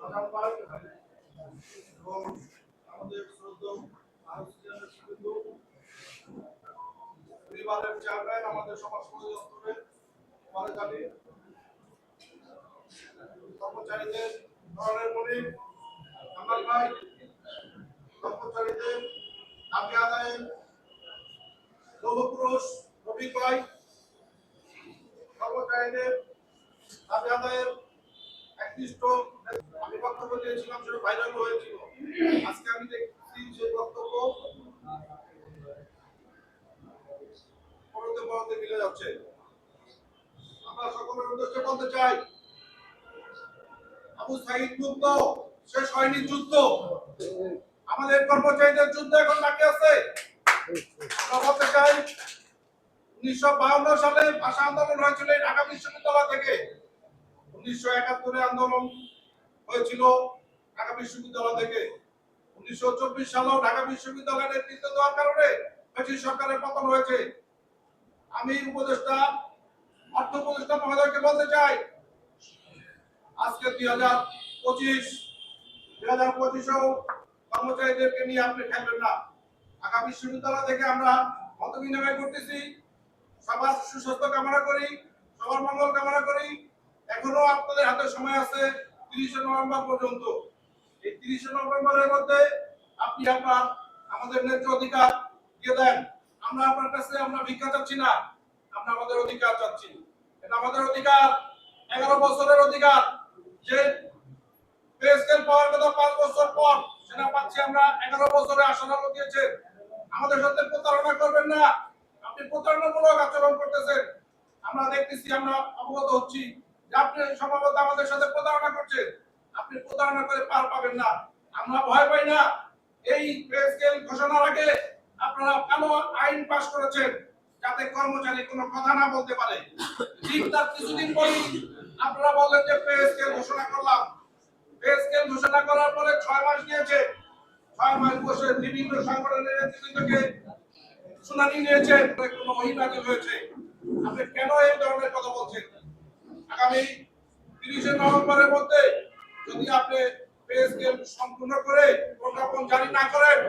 আমাদের পরিবারের চেয়ারম্যান আমাদের সমাজ পরিদপ্তরের কর্মচারীদের ধরনের মনির কামাল ভাই, কর্মচারীদের দাবি আদায়ের লৌহপুরুষ রবি ভাই, কর্মচারীদের দাবি আদায়ের একনিষ্ঠ আমি বক্তব্য দিয়েছিলাম, সেটা ভাইরাল হয়েছিল। আজকে আমি দেখছি সেই বক্তব্য পরতে মিলে যাচ্ছে। আমরা সকলের উদ্দেশ্যে বলতে চাই, আবু সাঈদ মুক্ত শেষ হয়নি যুদ্ধ, আমাদের কর্মচারীদের যুদ্ধ এখন বাকি আছে। আমরা বলতে চাই 1952 সালে ভাষা আন্দোলন হয়েছিল ঢাকা বিশ্ববিদ্যালয় থেকে, 1971 আন্দোলন হয়েছিল ঢাকা বিশ্ববিদ্যালয় থেকে, 1924 সালেও ঢাকা বিশ্ববিদ্যালয়ের নেতৃত্ব দেওয়ার কারণে ব্রিটিশ সরকারের পতন হয়েছে। আমি উপদেষ্টা অর্থ উপদেষ্টা মহোদয়কে বলতে চাই, আজকে 2025 কর্মচারীদেরকে নিয়ে আপনি খেলবেন না। ঢাকা বিশ্ববিদ্যালয় থেকে আমরা মত বিনিময় করতেছি, সবার সুস্বাস্থ্য কামনা করি, সবার মঙ্গল কামনা করি। এখনো আপনাদের হাতে সময় আছে 30 নভেম্বর পর্যন্ত। এই 30 নভেম্বরের মধ্যে আপনি আমাদের ন্যায্য অধিকার দিয়ে দেন। আমরা আপনার কাছে ভিক্ষা চাচ্ছি না, আমরা আমাদের অধিকার চাচ্ছি। এটা আমাদের অধিকার, 11 বছরের অধিকার। যে পে স্কেল পাওয়ার কথা 5 বছর পর, সেটা পাচ্ছি আমরা 11 বছরে আশানুরূপ দিয়েছেন। আমাদের সাথে প্রতারণা করবেন না, আপনি প্রতারণামূলক আচরণ করতেছেন। আমরা দেখতেছি, আমরা অবগত হচ্ছি যে আপনি সম্ভবত আমাদের সাথে প্রতারণা করছেন। আপনি প্রতারণা করে পার পাবেন না, আমরা ভয় পাই না। এই পে স্কেল ঘোষণার আগে আপনারা কেন আইন পাস করেছেন, যাতে কর্মচারী কোনো কথা না বলতে পারে। ঠিক তার কিছুদিন পরেই আপনারা বললেন যে পে স্কেল ঘোষণা করলাম। পে স্কেল ঘোষণা করার পরে 6 মাস গিয়েছে, 6 মাস বসে বিভিন্ন সংগঠনের নেতৃত্বকে শুনানি নিয়েছে, কোনো মহিলাকে হয়েছে। আপনি কেন এই ধরনের কথা বলছেন? আগামী 30 নভেম্বরের মধ্যে যদি আপনি পে স্কেল সম্পূর্ণ করে প্রজ্ঞাপন জারি না করেন,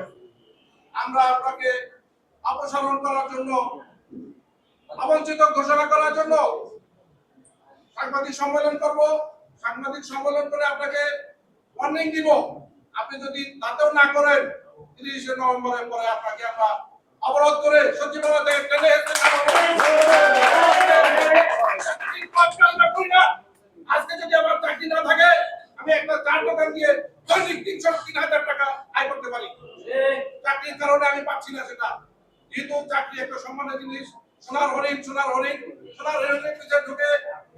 আমরা আপনাকে অপসারণ করার জন্য, অবঞ্চিত ঘোষণা করার জন্য সাংবাদিক সম্মেলন করব। সাংবাদিক সম্মেলন করে আপনাকে ওয়ার্নিং দিব। আপনি যদি তাতেও না করেন, 30 নভেম্বরের পরে আপনাকে আমরা অবরোধ করে সচিবালয় থেকে টেনে আজকে যদি আমার চাকরি না থাকে, আমি একটা 4 দোকান দিয়ে দৈনিক 300-3000 টাকা আয় করতে পারি। চাকরির কারণে আমি পাচ্ছি না সেটা। যেহেতু চাকরি একটা সম্মানের জিনিস, সোনার হরিণ পিছনে ঢুকে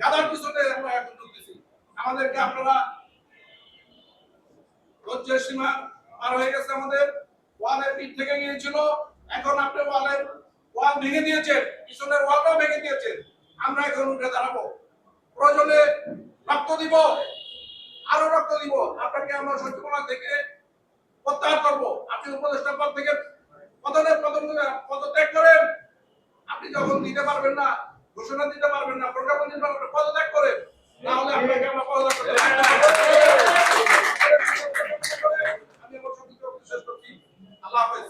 গাদার পিছনে আমরা এখন ঢুকতেছি। আমাদেরকে আপনারা লজ্জার সীমা পার হয়ে গেছে। আমাদের ওয়ালের পিঠ থেকে গিয়েছিল, এখন আপনি ওয়াল ভেঙে দিয়েছেন, পিছনের ওয়ালটাও ভেঙে দিয়েছেন। আমরা এখন উঠে দাঁড়াবো, প্রয়োজনে রক্ত দিব, আরো রক্ত দিব। আপনাকে আমরা সচিবালয় থেকে প্রত্যাহার করবো। আপনি উপদেষ্টা পদ থেকে পদত্যাগ করেন। আপনি যখন দিতে পারবেন না, ঘোষণা দিতে পারবেন না, প্রজ্ঞাপন দিতে পারবেন না, পদত্যাগ করেন। তাহলে আপনাকে আমরা পদত্যাগ করতে আমি আমার সঙ্গে শেষ করছি। আল্লাহ হাফেজ।